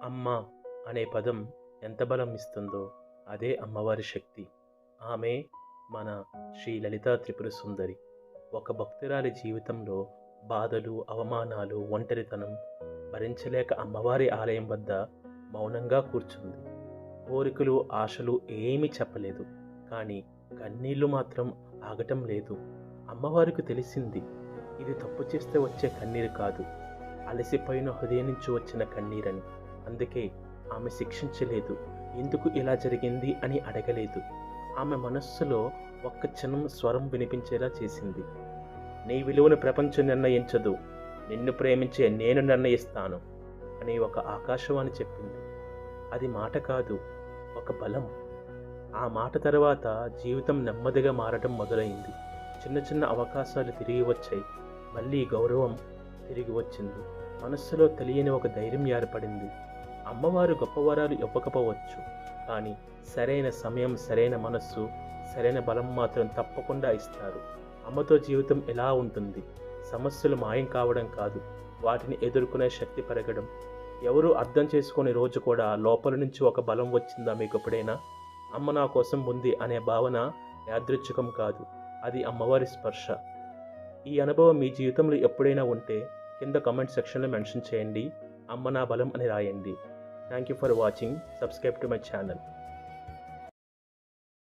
అమ్మ అనే పదం ఎంత బలం ఇస్తుందో అదే అమ్మవారి శక్తి. ఆమె మన శ్రీ లలితా త్రిపుర సుందరి. ఒక భక్తురాలి జీవితంలో బాధలు, అవమానాలు, ఒంటరితనం భరించలేక అమ్మవారి ఆలయం వద్ద మౌనంగా కూర్చుంది. కోరికలు, ఆశలు ఏమీ చెప్పలేదు. కానీ కన్నీళ్లు మాత్రం ఆగటం లేదు. అమ్మవారికి తెలిసింది, ఇది తప్పు చేస్తే వచ్చే కన్నీరు కాదు, అలసిపోయిన హృదయం నుంచి వచ్చిన కన్నీరని. అందుకే ఆమె శిక్షించలేదు, ఎందుకు ఇలా జరిగింది అని అడగలేదు. ఆమె మనస్సులో ఒక్క క్షణం స్వరం వినిపించేలా చేసింది. నీ విలువను ప్రపంచం నిర్ణయించదు, నిన్ను ప్రేమించే నేను నిర్ణయిస్తాను అని ఒక ఆకాశవాణి చెప్పింది. అది మాట కాదు, ఒక బలం. ఆ మాట తర్వాత జీవితం నెమ్మదిగా మారటం మొదలైంది. చిన్న చిన్న అవకాశాలు తిరిగి వచ్చాయి. మళ్ళీ గౌరవం తిరిగి వచ్చింది. మనస్సులో తెలియని ఒక ధైర్యం ఏర్పడింది. అమ్మవారు గొప్ప వరాలు ఇవ్వకపోవచ్చు, కానీ సరైన సమయం, సరైన మనస్సు, సరైన బలం మాత్రం తప్పకుండా ఇస్తారు. అమ్మతో జీవితం ఎలా ఉంటుంది? సమస్యలు మాయం కావడం కాదు, వాటిని ఎదుర్కొనే శక్తి పెరగడం. ఎవరు అర్థం చేసుకునే రోజు కూడా లోపల నుంచి ఒక బలం వచ్చిందా మీకు ఎప్పుడైనా? అమ్మ నా కోసం ఉంది అనే భావన యాదృచ్ఛికం కాదు, అది అమ్మవారి స్పర్శ. ఈ అనుభవం మీ జీవితంలో ఎప్పుడైనా ఉంటే కింద కామెంట్ సెక్షన్లో మెన్షన్ చేయండి. అమ్మ నా బలం అని రాయండి. Thank you for watching. Subscribe to my channel.